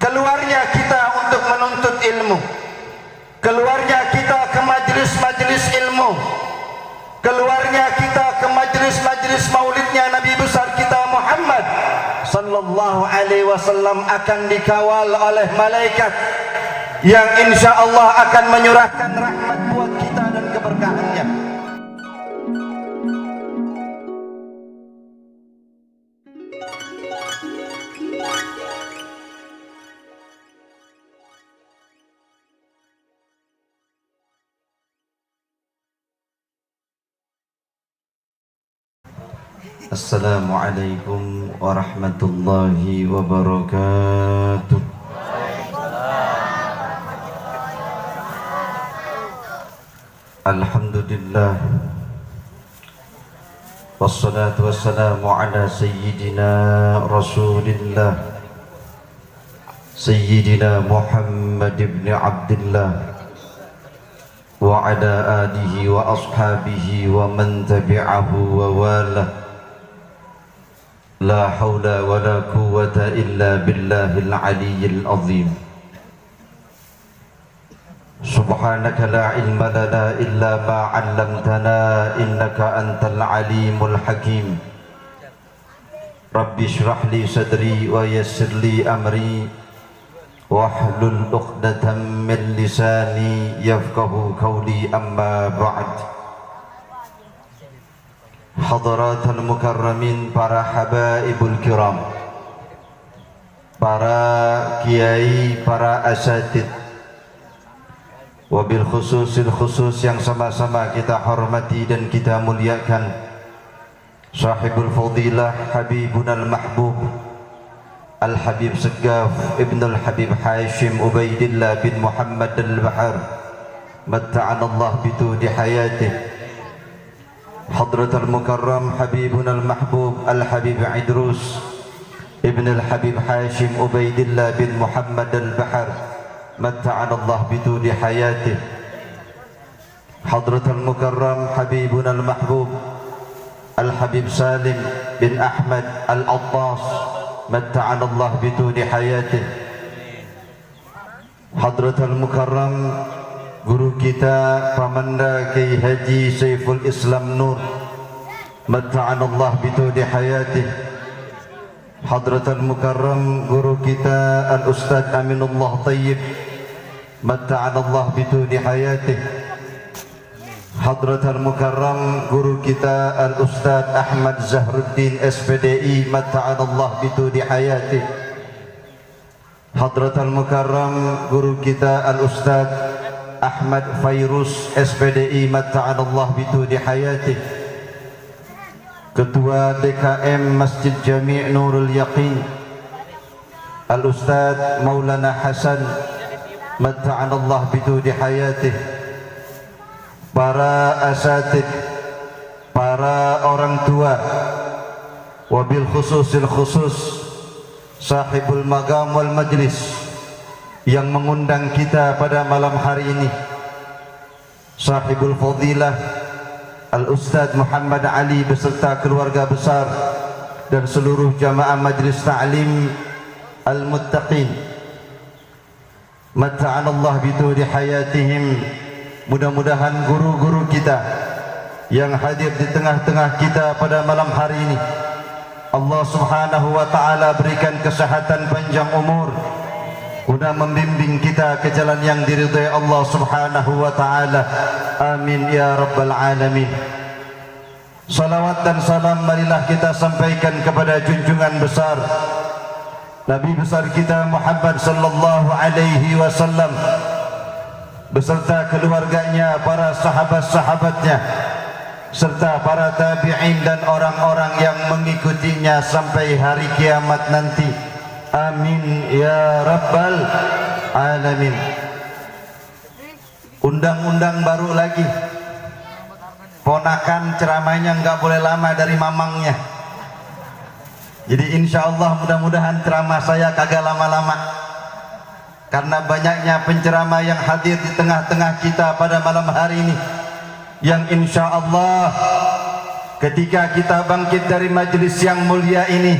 keluarnya kita untuk menuntut ilmu, keluarnya kita ke majlis-majlis ilmu, keluarnya kita ke majlis-majlis maulidnya Nabi besar kita Muhammad sallallahu alaihi wasallam akan dikawal oleh malaikat yang insyaallah akan menyurahkan rahmat buat kita dan keberkahannya. Assalamualaikum warahmatullahi wabarakatuh. Alhamdulillah, wassalatu wassalamu ala sayyidina Rasulillah, sayyidina Muhammad ibn Abdullah wa ala alihi wa ashabihi wa man tabi'ahu wa walah. La hawla wa la quwwata illa billahil aliyyil azim. Subhanaka la ilma lana illa ma 'allamtana innaka antal alimul hakim. Rabbi shrah li sadri wa yassir li amri wahlul 'uqdatam min lisani yafqahu qawli, amma ba'd. Hadaratul mukarramin, para habaibul kiram, para kiai, para asatid, wabil khususil khusus yang sama-sama kita hormati dan kita muliakan, sahibul fadilah Habibunal Mahbub Al-Habib Segaf Ibn Al-Habib Hashim Ubaidillah bin Muhammad Al-Bahar, matta'anallah bitudi hayatih. Hadratul Mukarram Habibunal Mahbub Al-Habib Idrus Ibn Al-Habib Hashim Ubaidillah bin Muhammad Al-Bahar, matta'anallah bitudi hayatih. Hadratul Mukarram Habibunal Mahbub Al-Habib Salim bin Ahmad Al-Attas, matta'anallah bitudi hayatih. Hadratul Mukarram guru kita Pamanda Kiai Haji Saiful Islam Nur, matta'anallah bitudi hayatih. Hadratul Mukarram guru kita Al-Ustadz Aminullah Tayyib, matta'anallah bitudi hayatih. Hadratul Mukarram guru kita Al-Ustadz Ahmad Zahruddin SPDI, matta'anallah bitudi hayatih. Hadratul Mukarram guru kita Al-Ustadz Ahmad Fairuz SPDI, matta'anallah bitudi hayatih. Ketua DKM Masjid Jami' Nurul Yaqin Al-Ustadz Maulana Hasan, matta'anallah bitudi hayatih. Para asatid, para orang tua, wabil khususil khusus sahibul magam wal majlis yang mengundang kita pada malam hari ini, sahibul fadilah Al-Ustadz Muhammad Ali beserta keluarga besar dan seluruh jamaah majlis ta'lim Al-Muttaqin, matta'anallah bitudi hayatihim. Mudah-mudahan guru-guru kita yang hadir di tengah-tengah kita pada malam hari ini, Allah subhanahu wa ta'ala berikan kesehatan panjang umur guna membimbing kita ke jalan yang diridhai Allah subhanahu wa ta'ala. Amin ya rabbal alamin. Salawat dan salam marilah kita sampaikan kepada junjungan besar Nabi besar kita Muhammad sallallahu alaihi wasallam beserta keluarganya, para sahabat-sahabatnya, serta para tabi'in dan orang-orang yang mengikutinya sampai hari kiamat nanti. Amin ya rabbal alamin. Undang-undang baru lagi, ponakan ceramahnya nggak boleh lama dari mamangnya. Jadi insya Allah mudah-mudahan ceramah saya kagak lama-lama, karena banyaknya penceramah yang hadir di tengah-tengah kita pada malam hari ini, yang insya Allah ketika kita bangkit dari majelis yang mulia ini,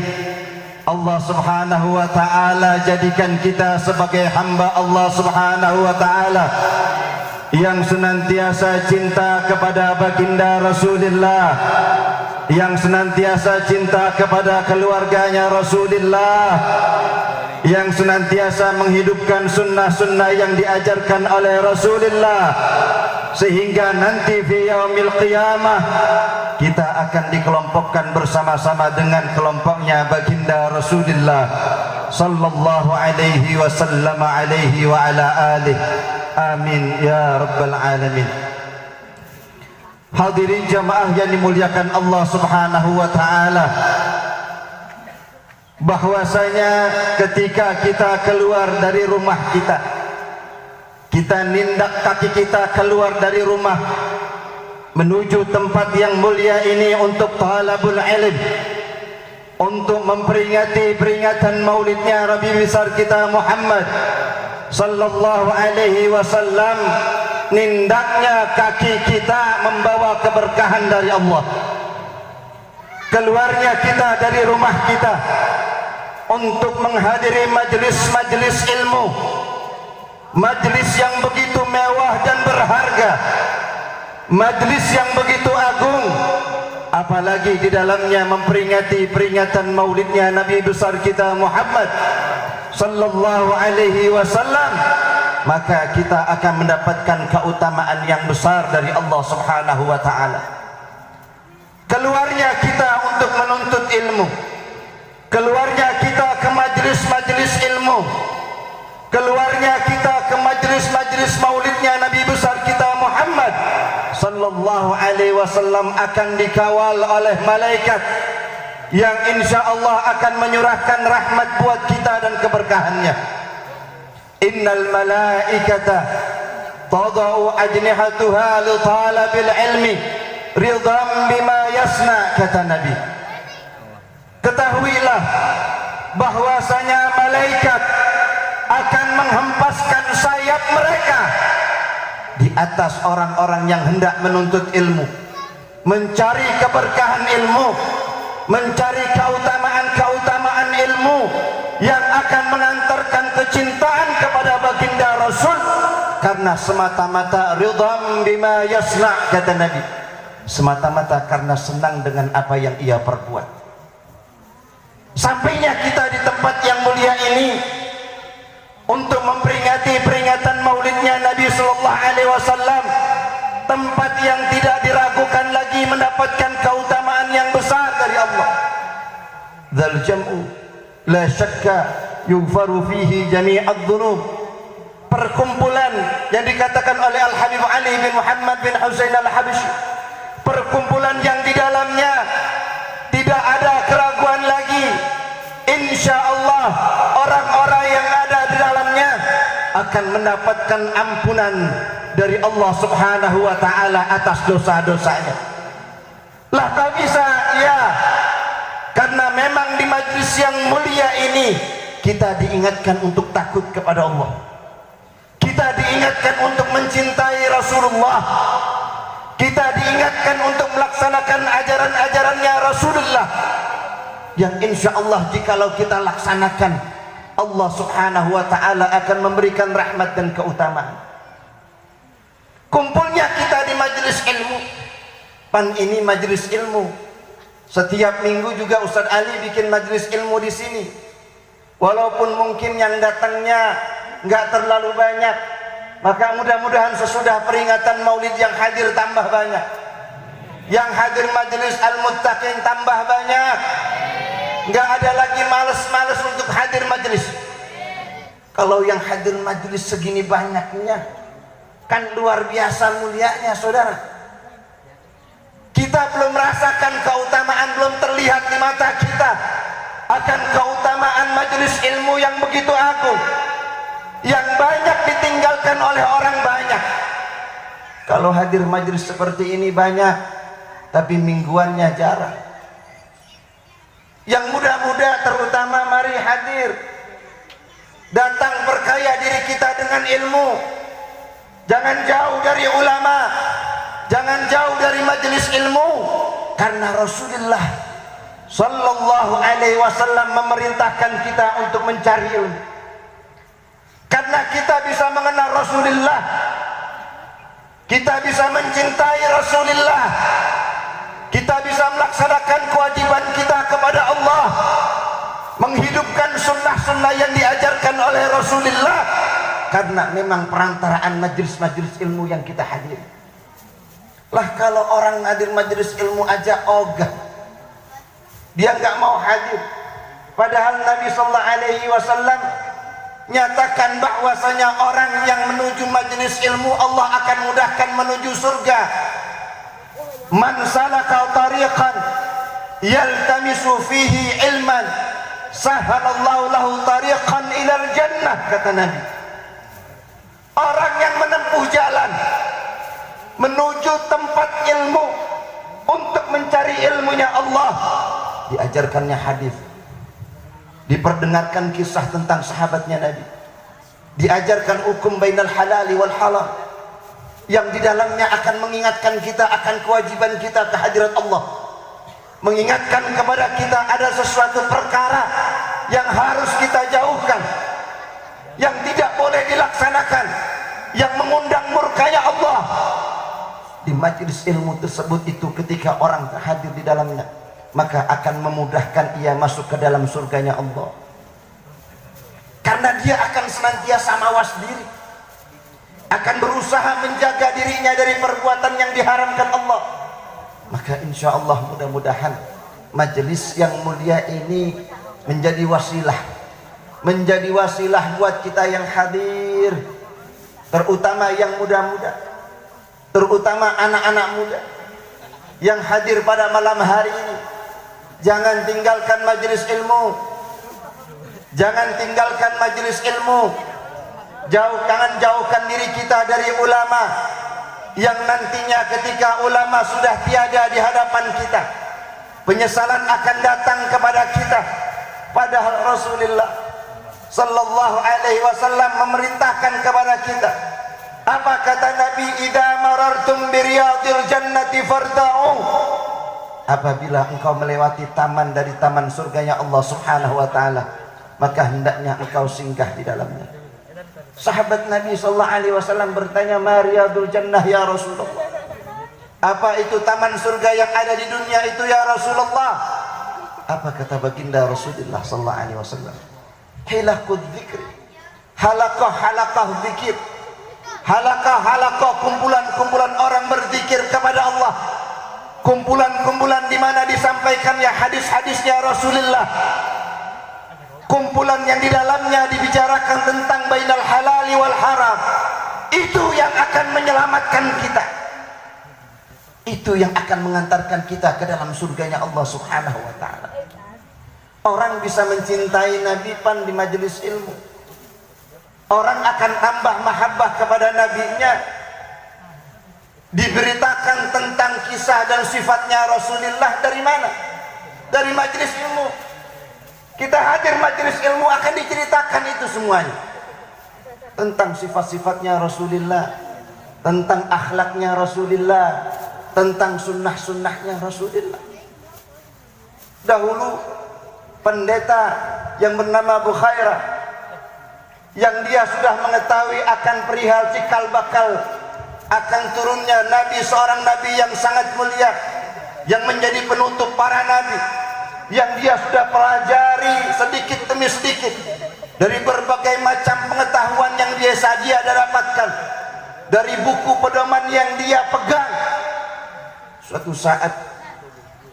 Allah subhanahu wa ta'ala jadikan kita sebagai hamba Allah subhanahu wa ta'ala yang senantiasa cinta kepada baginda Rasulullah, yang senantiasa cinta kepada keluarganya Rasulullah, yang senantiasa menghidupkan sunnah-sunnah yang diajarkan oleh Rasulullah, sehingga nanti fi yaumil qiyamah kita akan dikelompokkan bersama-sama dengan kelompoknya baginda Rasulullah sallallahu alaihi wasallam alaihi wa ala alihi. Amin ya rabbal alamin. Hadirin jamaah yang dimuliakan Allah subhanahu wa ta'ala, bahwasanya ketika kita keluar dari rumah kita nindak kaki kita keluar dari rumah menuju tempat yang mulia ini untuk talabul ilm, untuk memperingati peringatan maulidnya Nabi besar kita Muhammad sallallahu alaihi wasallam. Nindaknya kaki kita membawa keberkahan dari Allah. Keluarnya kita dari rumah kita untuk menghadiri majlis-majlis ilmu, majlis yang begitu mewah dan berharga, majlis yang begitu agung, apalagi di dalamnya memperingati peringatan maulidnya Nabi besar kita Muhammad sallallahu alaihi wasallam, maka kita akan mendapatkan keutamaan yang besar dari Allah subhanahu wa ta'ala. Keluarnya kita untuk menuntut ilmu, keluarnya kita ke majlis-majlis ilmu, keluarnya kita ke majlis-majlis maulidnya Nabi besar kita Muhammad sallallahu alaihi wasallam akan dikawal oleh malaikat yang insya Allah akan menyurahkan rahmat buat kita dan keberkahannya. Innal malaikata tadau ajnihatuha li talabil ilmi ridham bima yasna, kata Nabi. Ketahuilah bahwasanya malaikat akan menghempaskan sayap mereka di atas orang-orang yang hendak menuntut ilmu, mencari keberkahan ilmu, mencari keutamaan-keutamaan ilmu yang akan mengantarkan kecintaan kepada baginda Rasul, karena semata-mata ridham bima yasna, kata Nabi, semata-mata karena senang dengan apa yang ia perbuat. Sampainya kita di tempat yang mulia ini untuk memperingati peringatan maulidnya Nabi sallallahu alaihi wasallam, tempat yang tidak diragukan lagi mendapatkan keutamaan yang besar dari Allah. Dzal jam'u la syakka yughfaru fihi jami'adz dzunub. Perkumpulan yang dikatakan oleh Al-Habib Ali bin Muhammad bin Husain Al-Habsyi, perkumpulan yang di dalamnya tidak ada keraguan lagi, insya Allah orang-orang yang ada di dalamnya akan mendapatkan ampunan dari Allah subhanahu wa ta'ala atas dosa-dosanya. Lah kau bisa? Ya, karena memang di majlis yang mulia ini kita diingatkan untuk takut kepada Allah, kita diingatkan untuk mencintai Rasulullah, kita diingatkan untuk melaksanakan ajaran-ajarannya Rasulullah, yang insya Allah jikalau kita laksanakan, Allah subhanahu wa ta'ala akan memberikan rahmat dan keutamaan. Kumpulnya kita di majelis ilmu, pan ini majelis ilmu. Setiap minggu juga Ustadz Ali bikin majelis ilmu di sini. Walaupun mungkin yang datangnya nggak terlalu banyak, maka mudah-mudahan sesudah peringatan maulid yang hadir tambah banyak, yang hadir majelis al-muttaqin tambah banyak. Nggak ada lagi males-males untuk hadir majelis. Kalau yang hadir majelis segini banyaknya, kan luar biasa mulianya, saudara. Kita belum merasakan keutamaan, belum terlihat di mata kita akan keutamaan majelis ilmu yang begitu agung, yang banyak ditinggalkan oleh orang banyak. Kalau hadir majelis seperti ini banyak, tapi mingguannya jarang. Yang muda-muda terutama mari hadir, datang perkaya diri kita dengan ilmu. Jangan jauh dari ulama, jangan jauh dari majelis ilmu, karena Rasulullah Sallallahu alaihi wasallam memerintahkan kita untuk mencari ilmu. Karena kita bisa mengenal Rasulullah, kita bisa mencintai Rasulullah, kita bisa melaksanakan kewajiban kita kepada Allah, menghidupkan sunnah-sunnah yang diajarkan oleh Rasulullah, karena memang perantaraan majelis-majelis ilmu yang kita hadiri. Lah kalau orang hadir majelis ilmu aja ogah, dia nggak mau hadir, padahal Nabi Sallallahu Alaihi Wasallam nyatakan bahwasanya orang yang menuju majelis ilmu Allah akan mudahkan menuju surga. Man salaka tariqan yaltamisu fihi ilman sahalallahu lahu tariqan ilal jannah, kata Nabi. Orang yang menempuh jalan menuju tempat ilmu untuk mencari ilmunya Allah, diajarkannya hadis, diperdengarkan kisah tentang sahabatnya Nabi, diajarkan hukum bainal halali wal haram, yang di dalamnya akan mengingatkan kita akan kewajiban kita kehadirat Allah, mengingatkan kepada kita ada sesuatu perkara yang harus kita jauhkan, yang tidak boleh dilaksanakan, yang mengundang murkanya Allah. Di majelis ilmu tersebut itu ketika orang hadir di dalamnya, maka akan memudahkan ia masuk ke dalam surganya Allah, karena dia akan senantiasa mawas diri, akan berusaha menjaga dirinya dari perbuatan yang diharamkan Allah. Maka insya Allah mudah-mudahan majelis yang mulia ini menjadi wasilah buat kita yang hadir, terutama yang muda-muda, terutama anak-anak muda yang hadir pada malam hari ini. Jangan tinggalkan majelis ilmu, jangan tinggalkan majelis ilmu. Jangan jauhkan diri kita dari ulama, yang nantinya ketika ulama sudah tiada di hadapan kita, penyesalan akan datang kepada kita. Padahal Rasulullah Sallallahu Alaihi Wasallam memerintahkan kepada kita, apa kata Nabi? Idza marartum biriyadil jannati farda'u. Apabila engkau melewati taman dari taman surganya Allah Subhanahu wa taala, maka hendaknya engkau singgah di dalamnya. Sahabat Nabi sallallahu alaihi wasallam bertanya, "Ma riyadul jannah ya Rasulullah?" Apa itu taman surga yang ada di dunia itu ya Rasulullah? Apa kata baginda Rasulullah sallallahu alaihi wasallam? Hilaqud dzikri. Halaqah dzikir. Halaqah kumpulan-kumpulan orang berzikir kepada Allah. Kumpulan-kumpulan di mana disampaikannya hadis-hadisnya Rasulullah. Kumpulan yang di dalamnya dibicarakan tentang bainal halali wal haram. Itu yang akan menyelamatkan kita. Itu yang akan mengantarkan kita ke dalam surganya Allah Subhanahu wa taala. Orang bisa mencintai Nabi pan di majelis ilmu. Orang akan tambah mahabbah kepada nabinya, diberitakan tentang kisah dan sifatnya Rasulullah dari mana? Dari majelis ilmu. Kita hadir majelis ilmu akan diceritakan itu semuanya, tentang sifat-sifatnya Rasulullah, tentang akhlaknya Rasulullah, tentang sunnah-sunnahnya Rasulullah. Dahulu pendeta yang bernama Bukhairah, yang dia sudah mengetahui akan perihal cikal bakal akan turunnya Nabi, seorang Nabi yang sangat mulia, yang menjadi penutup para Nabi, yang dia sudah pelajari sedikit demi sedikit dari berbagai macam pengetahuan yang biasa dia dapatkan dari buku pedoman yang dia pegang. Suatu saat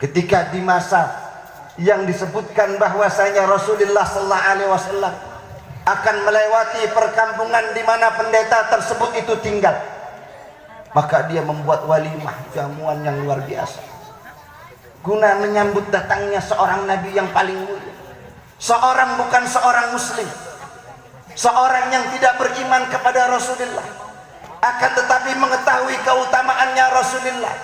ketika di masa yang disebutkan bahwasanya Rasulullah sallallahu alaihi wasallam akan melewati perkampungan di mana pendeta tersebut itu tinggal, maka dia membuat walimah jamuan yang luar biasa guna menyambut datangnya seorang nabi yang paling mulia, seorang bukan seorang muslim, seorang yang tidak beriman kepada Rasulullah, akan tetapi mengetahui keutamaannya Rasulullah.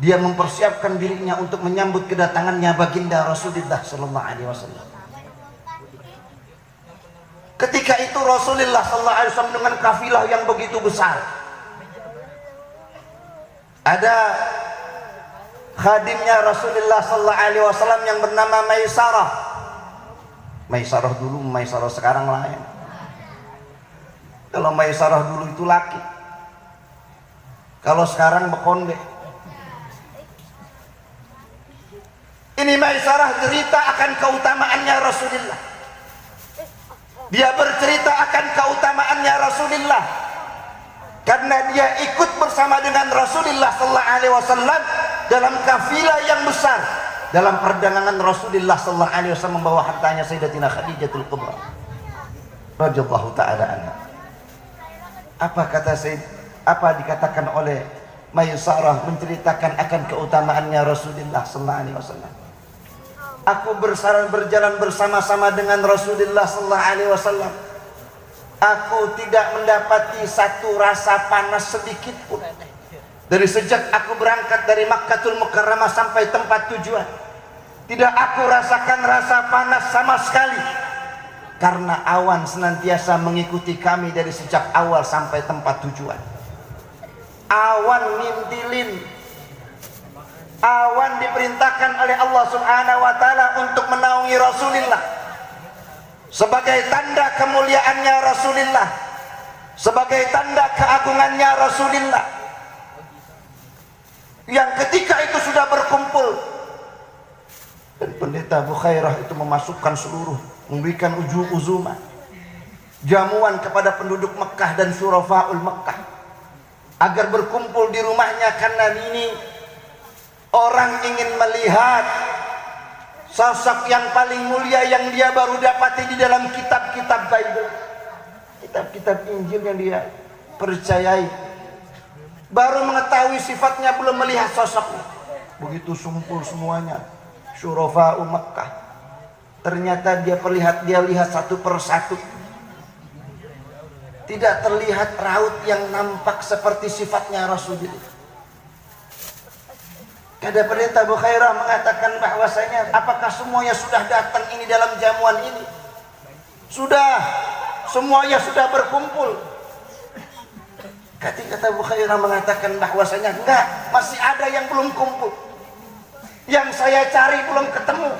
Dia mempersiapkan dirinya untuk menyambut kedatangannya baginda Rasulullah sallallahu alaihi wasallam. Ketika itu Rasulullah sallallahu alaihi wasallam dengan kafilah yang begitu besar, ada khadimnya Rasulullah sallallahu alaihi wasallam yang bernama Maisarah. Maisarah dulu, Maisarah sekarang lain. Kalau Maisarah dulu itu laki, kalau sekarang bekonde. Ini Maisarah cerita akan keutamaannya Rasulullah. Dia bercerita akan keutamaannya Rasulullah karena dia ikut bersama dengan Rasulullah sallallahu alaihi wasallam dalam kafilah yang besar, dalam perdagangan Rasulullah sallallahu alaihi wasallam membawa hartanya Sayyidatina Khadijatul Kubra radhiyallahu taala anha. Apa dikatakan oleh Maisarah menceritakan akan keutamaannya Rasulullah sallallahu alaihi wasallam. Aku berjalan bersama-sama dengan Rasulullah sallallahu alaihi wasallam. Aku tidak mendapati satu rasa panas sedikit pun. Dari sejak aku berangkat dari Makkatul Mukarramah sampai tempat tujuan, tidak aku rasakan rasa panas sama sekali. Karena awan senantiasa mengikuti kami dari sejak awal sampai tempat tujuan. Awan ngintilin. Awan diperintahkan oleh Allah Subhanahu wa taala untuk menaungi Rasulullah sebagai tanda kemuliaannya Rasulullah, sebagai tanda keagungannya Rasulullah. Yang ketika itu sudah berkumpul dan pendeta Bukhairah itu memasukkan seluruh, memberikan uzumah jamuan kepada penduduk Mekah dan syurafaul Mekah agar berkumpul di rumahnya, karena ini orang ingin melihat sosok yang paling mulia yang dia baru dapati di dalam kitab-kitab Bible, kitab-kitab Injil yang dia percayai. Baru mengetahui sifatnya, belum melihat sosoknya. Begitu sumpul semuanya syurafa'u Makkah, ternyata dia lihat satu persatu. Tidak terlihat raut yang nampak seperti sifatnya Rasulullah. Kada pendeta Bukhairah mengatakan bahwasanya apakah semuanya sudah datang ini dalam jamuan ini? Sudah, semuanya sudah berkumpul. Kata Bukhairah mengatakan bahwasanya enggak, masih ada yang belum kumpul. Yang saya cari belum ketemu.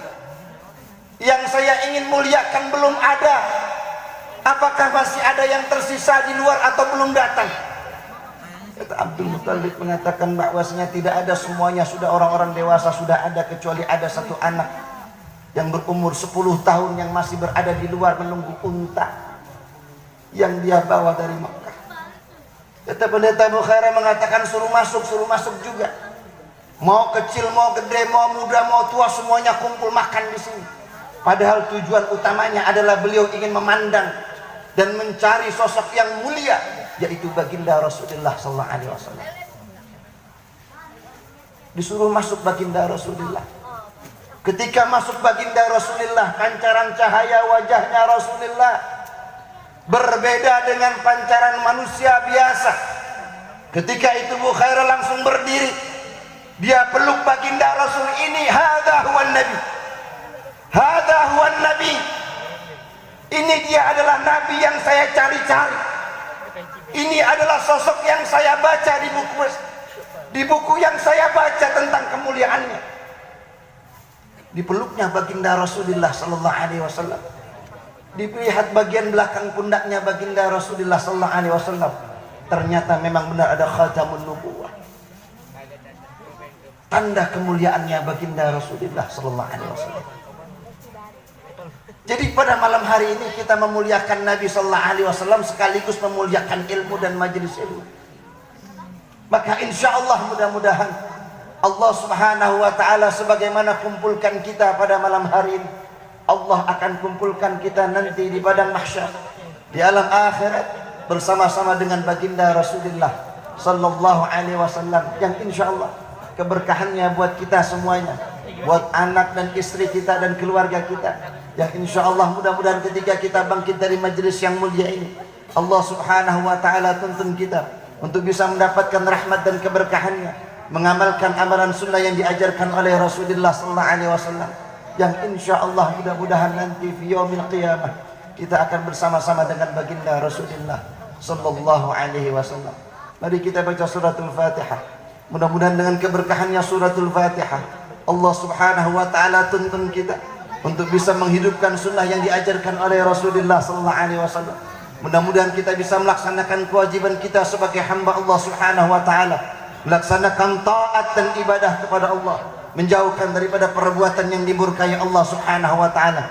Yang saya ingin muliakan belum ada. Apakah masih ada yang tersisa di luar atau belum datang? Kata Abdul Muttalib mengatakan bahwasanya tidak ada, semuanya sudah orang-orang dewasa sudah ada, kecuali ada satu anak yang berumur 10 tahun yang masih berada di luar menunggu unta yang dia bawa dari Mekah. Kata pendeta Bukhairah mengatakan suruh masuk juga. Mau kecil, mau gede, mau muda, mau tua, semuanya kumpul makan di sini. Padahal tujuan utamanya adalah beliau ingin memandang dan mencari sosok yang mulia, yaitu baginda Rasulullah sallallahu alaihi wasallam. Disuruh masuk baginda Rasulullah. Ketika masuk baginda Rasulullah, pancaran cahaya wajahnya Rasulullah berbeda dengan pancaran manusia biasa. Ketika itu Bukhairah langsung berdiri. Dia peluk baginda Rasul ini. Hadza huwan nabi. Hadza huwan nabi. Ini dia adalah nabi yang saya cari-cari. Ini adalah sosok yang saya baca di buku yang saya baca tentang kemuliaannya. Dipeluknya baginda Rasulullah sallallahu alaihi wasallam. Dilihat bagian belakang pundaknya baginda Rasulullah sallallahu alaihi wasallam. Ternyata memang benar ada khatamun nubuwah. Tanda kemuliaannya baginda Rasulullah sallallahu alaihi wasallam. Jadi pada malam hari ini kita memuliakan Nabi sallallahu alaihi wasallam sekaligus memuliakan ilmu dan majelis ilmu. Maka insyaallah mudah-mudahan Allah Subhanahu wa taala sebagaimana kumpulkan kita pada malam hari ini, Allah akan kumpulkan kita nanti di padang mahsyar, di alam akhirat bersama-sama dengan baginda Rasulullah sallallahu alaihi wasallam yang insyaallah keberkahannya buat kita semuanya, buat anak dan istri kita dan keluarga kita, yang insyaallah mudah-mudahan ketika kita bangkit dari majelis yang mulia ini, Allah Subhanahu wa taala tuntun kita untuk bisa mendapatkan rahmat dan keberkahannya, mengamalkan amalan sunnah yang diajarkan oleh Rasulullah sallallahu alaihi wasallam, yang insyaallah mudah-mudahan nanti fi yaumil qiyamah kita akan bersama-sama dengan baginda Rasulullah sallallahu alaihi wasallam. Mari kita baca suratul Fatihah Mudah-mudahan dengan keberkahannya suratul Fatihah, Allah subhanahu wa ta'ala tuntun kita untuk bisa menghidupkan sunnah yang diajarkan oleh Rasulullah sallallahu alaihi wasallam. Mudah-mudahan kita bisa melaksanakan kewajiban kita sebagai hamba Allah subhanahu wa ta'ala, melaksanakan taat dan ibadah kepada Allah, menjauhkan daripada perbuatan yang dimurkai Allah subhanahu wa ta'ala.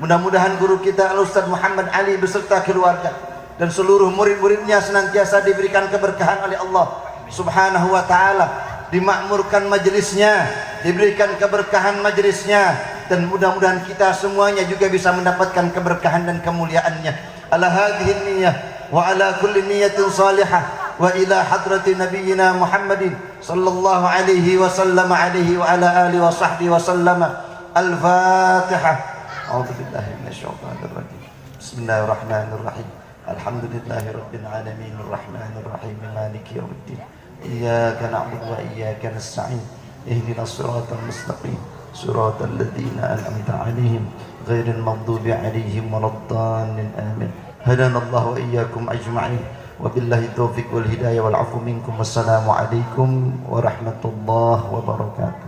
Mudah-mudahan guru kita Al-Ustaz Muhammad Ali beserta keluarga dan seluruh murid-muridnya senantiasa diberikan keberkahan oleh Allah subhanahu wa ta'ala, dimakmurkan majelisnya, diberikan keberkahan majelisnya, dan mudah-mudahan kita semuanya juga bisa mendapatkan keberkahan dan kemuliaannya. Ala hadhihi niyyah wa ala kulli niyyatin salihah wa ila hadrati nabiyyina Muhammadin sallallahu alaihi wasallam alaihi wa ala alihi wa sahbihi wa sallama. Al-Fatihah. A'udzu billahi minasyaitonir rajim. Bismillahirrahmanirrahim. Alhamdulillahi rabbil alamin arrahmanir rahim maliki yaumiddin. Iyyaka na'budu wa iyyaka nasta'in. Ihdinas siratal mustaqim. Siratal ladzina an'amta 'alaihim ghairil maghdubi 'alaihim waladdallin. Amin. Hadanallahu wa iyyakum ajma'in. Wabillahi taufiq wal hidayah wal 'afwu minkum. Wassalamu alaikum warahmatullahi wabarakatuh.